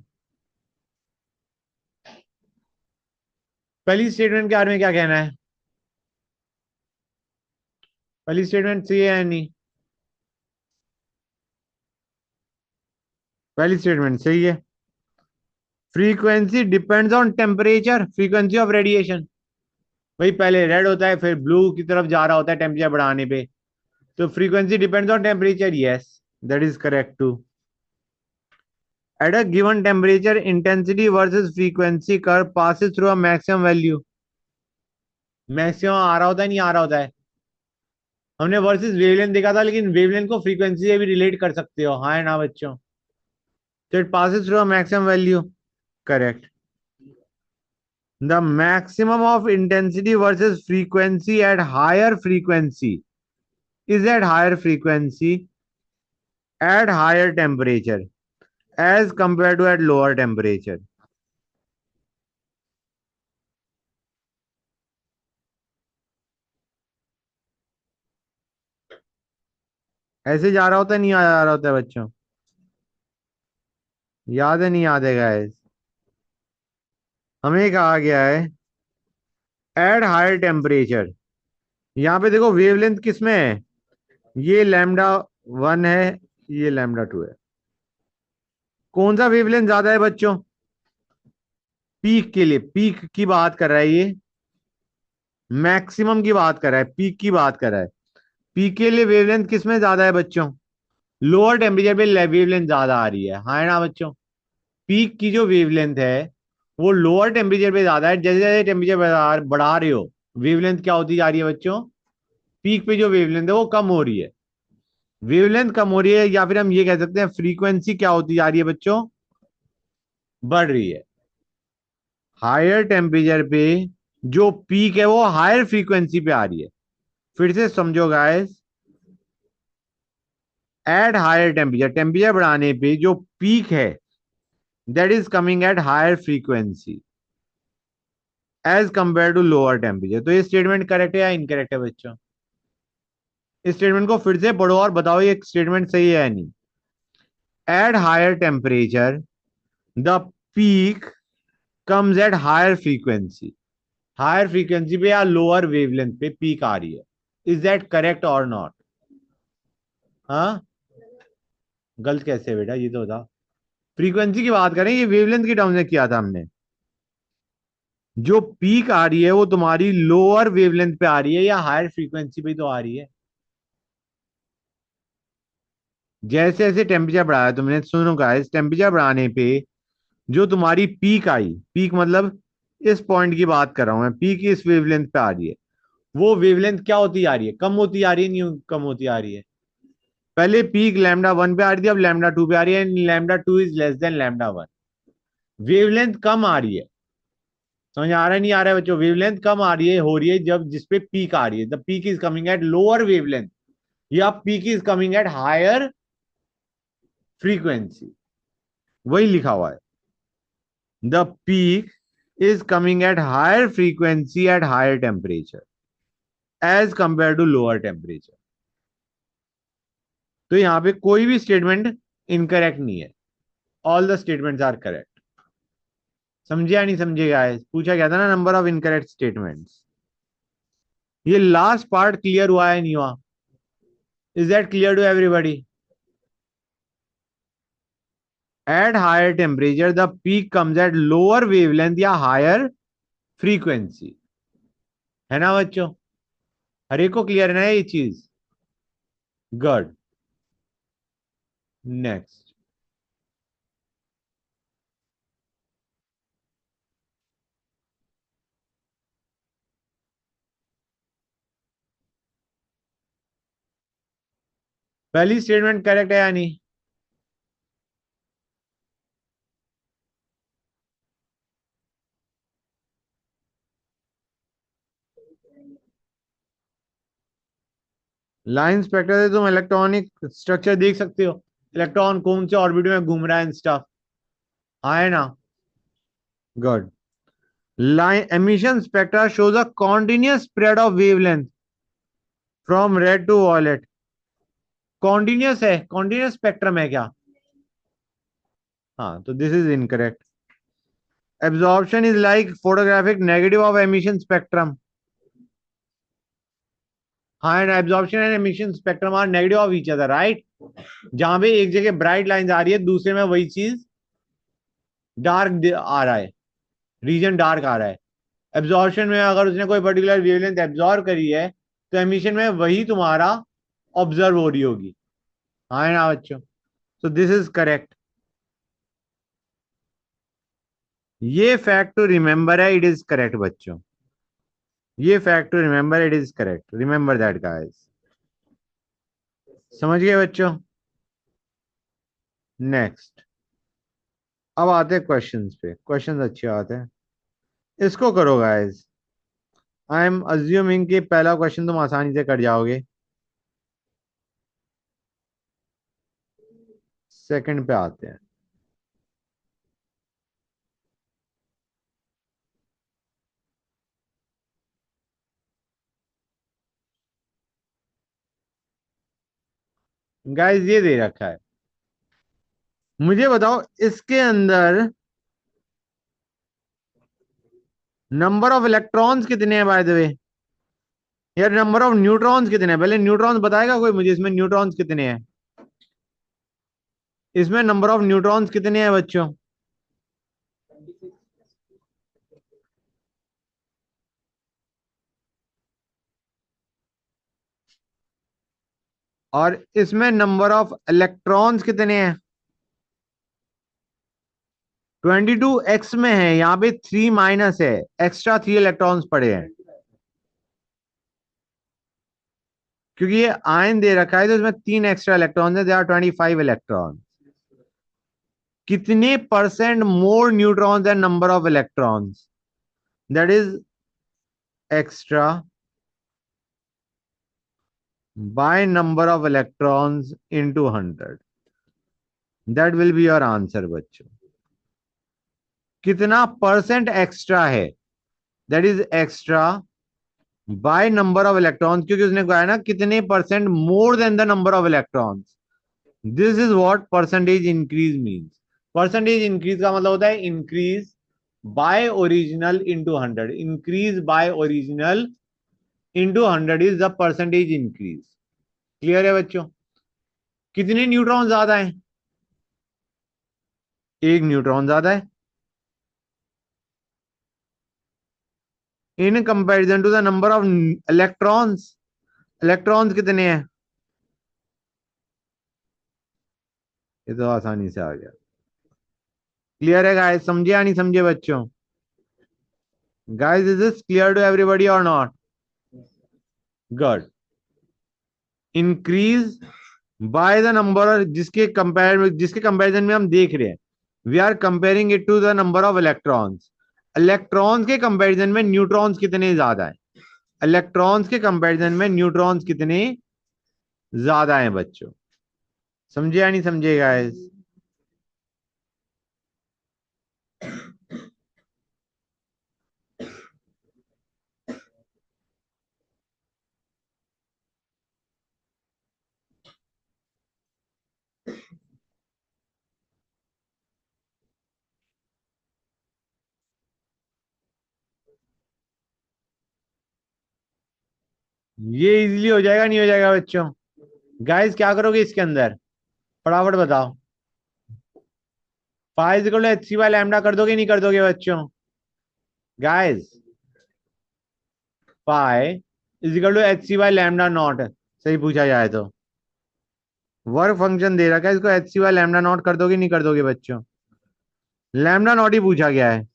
पहली स्टेटमेंट के बारे में क्या कहना है? पहली स्टेटमेंट सही है या नहीं? पहली स्टेटमेंट सही है। Frequency depends on temperature, frequency of radiation. भाई पहले रेड होता है फिर ब्लू की तरफ जा रहा होता है टेम्परेचर बढ़ाने पे, तो frequency depends on temperature, yes that is correct too. At a given temperature intensity versus frequency curve passes through a maximum value. Maximum आ रहा होता है, नहीं आ रहा होता है? हमने वर्सेस वेवलेंथ देखा था, लेकिन वेवलेंथ को फ्रीक्वेंसी से भी रिलेट कर सकते हो, हाँ है ना बच्चों? तो it passes through a maximum value, correct. The maximum of intensity versus frequency at higher frequency is at higher frequency at higher temperature as compared to at lower temperature. ऐसे जा रहा होता है, नहीं आ रहा होता है बच्चों? याद है नहीं याद है गाइस? हमें कहा गया है एट हायर टेम्परेचर। यहाँ पे देखो वेवलेंथ किस में है, ये लैम्डा 1 है, ये लैम्डा 2 है। कौन सा वेवलेंथ ज्यादा है बच्चों? पीक के लिए, पीक की बात कर रहा है ये, मैक्सिमम की बात कर रहा है, पीक की बात कर रहा है। पीक के लिए वेवलेंथ किसमें ज्यादा है बच्चों? लोअर टेम्परेचर पे वेवलेंथ ज्यादा आ रही है, हाँ ना बच्चों? पीक की जो वेवलेंथ है वो लोअर टेम्परेचर पे ज्यादा है। जैसे जैसे टेम्परेचर बढ़ा रहे हो, वेवलेंथ क्या होती जा रही है बच्चों? पीक पे जो वेवलेंथ है वो कम हो रही है। वेवलेंथ कम हो रही है, या फिर हम ये कह सकते हैं फ्रीक्वेंसी क्या होती जा रही है बच्चों? बढ़ रही है। हायर टेम्परेचर पे जो पीक है वो हायर फ्रीक्वेंसी पे आ रही है। फिर से समझो guys, at higher temperature, temperature बढ़ाने पे जो पीक है that is coming at higher frequency as compare to lower temperature. तो ये स्टेटमेंट करेक्ट है या इनकरेक्ट है बच्चों? इस स्टेटमेंट को फिर से पढ़ो और बताओ ये स्टेटमेंट सही है या नहीं। At higher temperature the peak comes at higher frequency. Higher frequency पे या लोअर वेवलेंथ पे पीक आ रही है। इज दैट करेक्ट और नॉट? हाँ, गलत कैसे बेटा, ये तो बता। फ्रीक्वेंसी की बात करें, ये वेवलेंथ की टर्म्स में किया था हमने। जो पीक आ रही है वो तुम्हारी लोअर वेवलेंथ पे आ रही है या हायर फ्रीक्वेंसी पे तो आ रही है। जैसे जैसे टेम्परेचर बढ़ाया तुमने, सुनो गाइस, टेम्परेचर बढ़ाने पे जो तुम्हारी पीक आई, पीक मतलब इस पॉइंट की बात कर रहा हूं मैं, पीक इस वेवलेंथ पे आ रही है, वो वेवलेंथ क्या होती आ रही है, कम होती आ रही है, नहीं कम होती आ रही है। पहले पीक लैम्डा 1 पे आ रही थी, अब लैम्डा 2 पे आ रही है, lambda 2 is less than lambda 1। Wavelength कम आ रही है, समझ आ रहा है नहीं आ रहा है बच्चों? वेवलेंथ कम आ रही है, हो रही है जब जिसपे पीक आ रही है, the peak is coming at lower wavelength, या peak is coming at higher frequency, वही लिखा हुआ है, the peak is coming at higher frequency at higher temperature as compared to lower temperature। तो यहां पे कोई भी स्टेटमेंट इनकरेक्ट नहीं है, all the statements are correct. समझे या नहीं समझे गाइस? पूछा गया था ना नंबर ऑफ इनकरेक्ट स्टेटमेंट्स। ये लास्ट पार्ट क्लियर हुआ है नहीं हुआ? Is that clear to everybody? At higher temperature the peak comes at lower wavelength या हायर फ्रीक्वेंसी, है ना बच्चों? हर एक को क्लियर है ना ये चीज? गुड। नेक्स्ट, पहली स्टेटमेंट करेक्ट है या नहीं? लाइन स्पेक्टर से तुम इलेक्ट्रॉनिक स्ट्रक्चर देख सकते हो, इलेक्ट्रॉन कौन से ऑर्बिट में घूम रहा है एंड स्टफ, हाँ है ना? Good. Line emission spectra shows a continuous spread of wavelength from red to violet. Continuous है, कॉन्टिन्यूस स्पेक्ट्रम है क्या? हाँ, तो this is incorrect. Absorption is like photographic negative of emission spectrum. हाँ, and absorption and emission spectrum are negative of each other, right? जहां पे एक जगह ब्राइट लाइन आ रही है, दूसरे में वही चीज डार्क आ रहा है, रीजन डार्क आ रहा है। एब्जॉर्प्शन में अगर उसने कोई पर्टिकुलर वेवलेंथ एब्जॉर्व करी है, तो एमिशन में वही तुम्हारा ऑब्जर्व हो रही होगी, हाँ है ना बच्चों? So this is correct. ये फैक्ट टू रिमेंबर है, इट इज करेक्ट बच्चों। ये fact to remember, it is correct, remember that guys. समझ गए बच्चों? नेक्स्ट, अब आते हैं क्वेश्चंस पे। क्वेश्चंस अच्छे आते हैं, इसको करो गाइस। आई एम अज्यूमिंग कि पहला क्वेश्चन तुम आसानी से कर जाओगे। सेकंड पे आते हैं। गाइस ये दे रखा है, मुझे बताओ इसके अंदर नंबर ऑफ इलेक्ट्रॉन्स कितने हैं बाय द वे, यार नंबर ऑफ न्यूट्रॉन्स कितने हैं? पहले न्यूट्रॉन्स बताएगा कोई मुझे, इसमें न्यूट्रॉन्स कितने हैं? इसमें नंबर ऑफ न्यूट्रॉन्स कितने हैं बच्चों? और इसमें नंबर ऑफ इलेक्ट्रॉन्स कितने हैं? 22 x में है, यहाँ पे 3 माइनस है, एक्स्ट्रा 3 इलेक्ट्रॉन्स पड़े हैं, क्योंकि ये आयन दे रखा है तो इसमें 3 एक्स्ट्रा इलेक्ट्रॉन्स है, दे आर 25 इलेक्ट्रॉन। कितने percent more neutrons and number of electrons, that is extra by number of electrons into 100, that will be your answer बच्चों। कितना परसेंट एक्स्ट्रा है, that is extra by number of electrons, क्योंकि उसने कहा है ना कितने percent more than the number of electrons. This is what percentage increase means. Percentage increase का मतलब होता है increase by original into 100, increase by original into 100 is the percentage increase. Clear है बच्चों? कितने न्यूट्रॉन ज्यादा है? एक न्यूट्रॉन ज्यादा है in comparison to the number of electrons. Electrons कितने हैं? ये तो आसानी से आ गया। क्लियर है गाइस? समझे या नहीं समझे बच्चों? Guys, is this clear to everybody or not? Good. Increase by the number, जिसके कंपैरिजन में हम देख रहे हैं, we are comparing it to the number of electrons. Electrons के कंपैरिजन में न्यूट्रॉन्स कितने ज्यादा है? इलेक्ट्रॉन्स के कंपैरिजन में न्यूट्रॉन्स कितने ज्यादा हैं बच्चों? समझे या नहीं समझे गाइस? ये इजीली हो जाएगा नहीं हो जाएगा बच्चों? गाइस क्या करोगे इसके अंदर, फटाफट बताओ. Five equal to H C by lambda कर दोगे नहीं कर दोगे बच्चों? Guys five is equal to H C by lambda naught, सही पूछा जाए तो. वर्क फंक्शन दे रखा है, इसको H C by lambda naught कर दोगे नहीं कर दोगे बच्चों? लैम्डा नॉट ही पूछा गया है.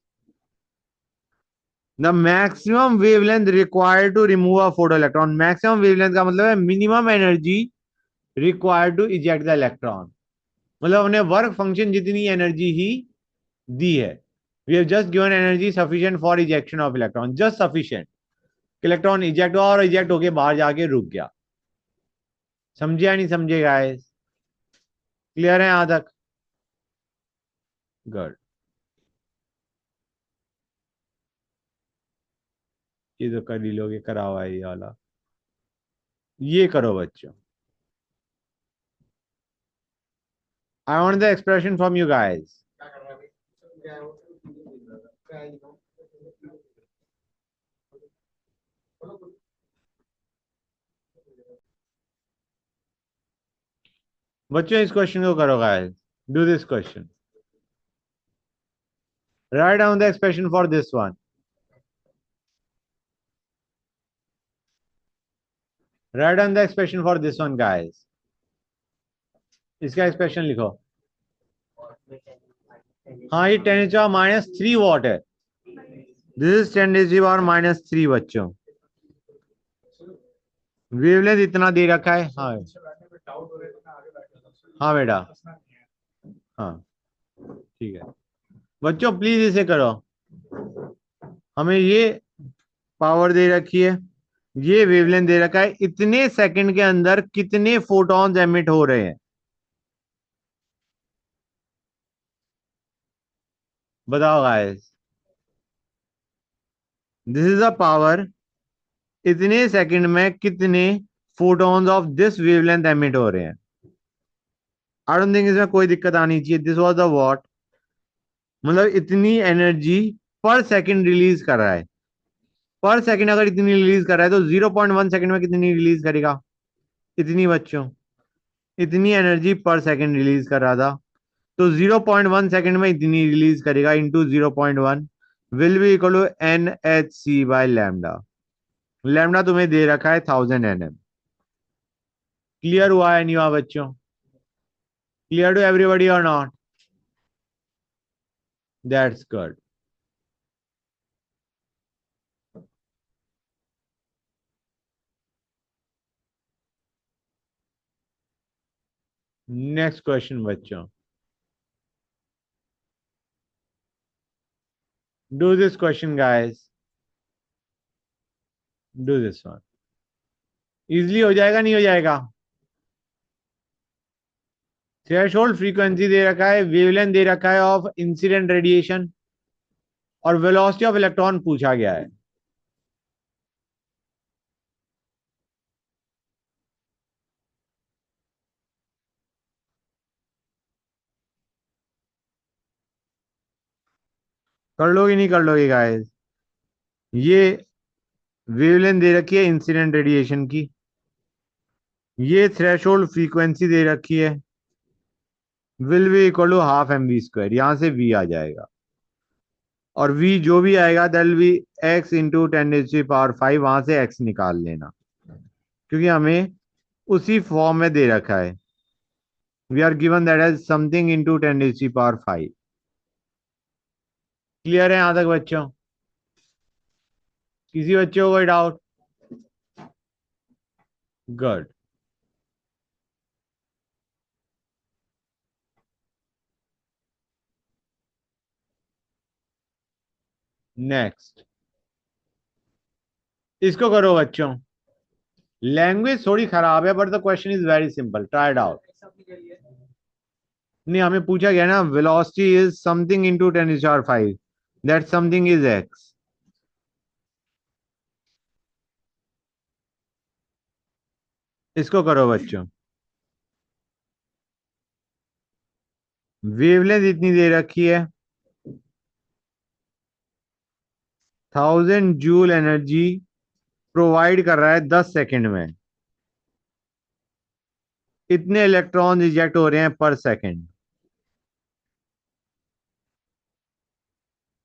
The maximum wavelength required to remove a photo electron. Maximum wavelength का मतलब है minimum energy required to eject the electron. मतलब हमने वर्क फंक्शन जितनी एनर्जी ही दी है, we have just given energy sufficient for ejection of electron, just sufficient. Electron eject हुआ और इजेक्ट होके बाहर जाके रुक गया. समझे या नहीं समझे गाइस? क्लियर है यहां तक? गुड. ये तो कर ही लोगे, करा हुआ है ये वाला. ये करो बच्चों. I want the expression from you guys. बच्चों इस क्वेश्चन को करो guys. Do this question. Write down the expression for this one. Write down the expression for this one guys. इसका एक्सप्रेशन लिखो. हाँ ये 10⁻³ वॉट है. दिस इज 10⁻³ बच्चों. वेवलेंथ इतना दे रखा है. हाँ हाँ बेटा. हाँ ठीक है बच्चों, प्लीज इसे करो. हमें ये पावर दे रखी है, ये वेवलेंथ दे रखा है, इतने सेकंड के अंदर कितने फोटॉन्स एमिट हो रहे हैं बताओ guys. This is a power, इतने सेकंड में कितने photons of this wavelength emit हो रहे हैं. आई डोंट थिंक इसमें कोई दिक्कत आनी चाहिए. दिस वाज द व्हाट, मतलब इतनी एनर्जी पर सेकंड रिलीज कर रहा है. पर सेकंड अगर इतनी रिलीज कर रहा है तो 0.1 सेकंड में कितनी रिलीज करेगा? इतनी बच्चों. इतनी एनर्जी पर सेकंड रिलीज कर रहा था, तो 0.1 सेकंड में इतनी रिलीज करेगा into 0.1 will be equal to NhC by lambda. Lambda तुम्हें दे रखा है 1000 nm. क्लियर हुआ है नहीं हुआ बच्चों? क्लियर टू एवरीबॉडी और not? That's good. Next question बच्चों. Do this question guys. Do this one. Easily हो जाएगा नहीं हो जाएगा? थ्रेशोल्ड फ्रीक्वेंसी दे रखा है, वेवलेंथ दे रखा है ऑफ इंसिडेंट रेडिएशन, और वेलोसिटी ऑफ इलेक्ट्रॉन पूछा गया है. कर लोगे नहीं कर लोगे गाइस? ये वेवलेंथ दे रखी है इंसिडेंट रेडिएशन की, ये थ्रेशोल्ड फ्रीक्वेंसी दे रखी है, will be equal to ½ mv². यहां से v आ जाएगा, और v जो भी आएगा that will be x into 10⁻⁵. वहां से x निकाल लेना, क्योंकि हमें उसी फॉर्म में दे रखा है. We are given that as something into 10⁻⁵. Clear है यहां तक बच्चों? किसी बच्चे को कोई डाउट? गुड। नेक्स्ट, इसको करो बच्चों। लैंग्वेज थोड़ी खराब है but the question is very simple, try it out. नहीं, हमें पूछा गया ना, velocity is something into 10⁵, that something is x. इसको करो बच्चों। वेवलेंथ इतनी दे रखी है, 1000 जूल एनर्जी प्रोवाइड कर रहा है 10 सेकंड में। इतने इलेक्ट्रॉन रिजेक्ट हो रहे हैं पर सेकंड।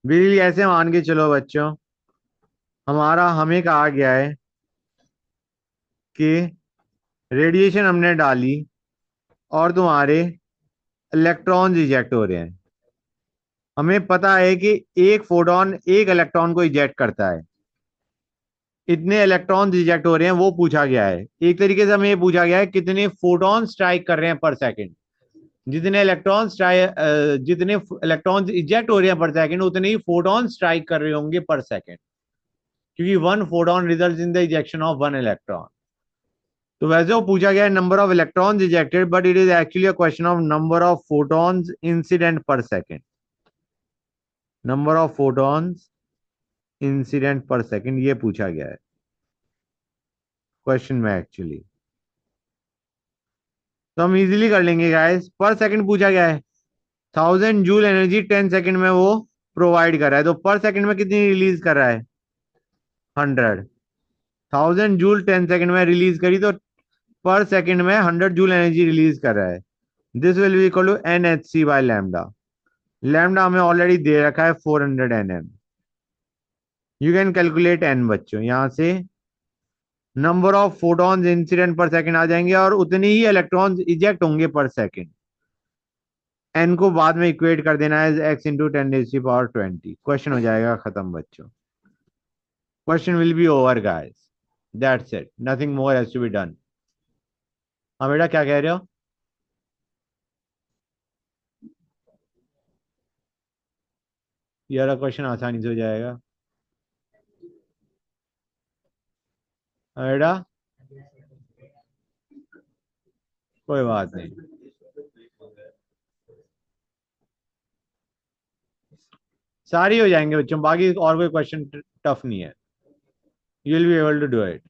बिजली ऐसे मान के चलो बच्चों, हमें कहा गया है कि रेडिएशन हमने डाली और तुम्हारे इलेक्ट्रॉन रिजेक्ट हो रहे हैं। हमें पता है कि एक फोटोन एक इलेक्ट्रॉन को इजेक्ट करता है, इतने इलेक्ट्रॉन रिजेक्ट हो रहे हैं वो पूछा गया है। एक तरीके से हमें ये पूछा गया है कितने फोटोन स्ट्राइक कर रहे हैं पर सेकंड। जितने इलेक्ट्रॉन इजेक्ट हो रहे हैं पर सेकंड, उतने ही फोटोन स्ट्राइक कर रहे होंगे पर सेकंड, क्योंकि 1 photon result in the ejection of 1 electron. तो वैसे वो पूछा गया है number of electron rejected, but it is actually a question of number of photons incident per second. Number of photons incident per second ये पूछा गया है क्वेश्चन में एक्चुअली। तो हम इजीली कर लेंगे गाइस। पर सेकंड पूछा गया है, 1000 जूल एनर्जी 10 सेकंड में वो प्रोवाइड कर रहा है, तो पर सेकंड में कितनी रिलीज कर रहा है? 100। 1000 जूल 10 सेकंड में रिलीज करी तो पर सेकंड में 100 जूल एनर्जी रिलीज कर रहा है। This will be equal to NhC by lambda. Lambda हमें ऑलरेडी दे रखा है 400 nm। You can calculate n बच्चों। यहां से number of photons incident per second आ जाएंगे और उतने ही इलेक्ट्रॉन्स इजेक्ट होंगे पर सेकंड। n को बाद में इक्वेट कर देना है x इंटू 10⁻20। क्वेश्चन हो जाएगा खत्म बच्चों। Question will be over guys, that's it, nothing more has to be done. हाँ बेटा, क्या कह रहे हो? यार क्वेश्चन आसानी से हो जाएगा। हाँ बेटा, कोई बात नहीं, सारी हो जाएंगे बच्चों। बाकी और कोई क्वेश्चन टफ नहीं है, you will be able to do it.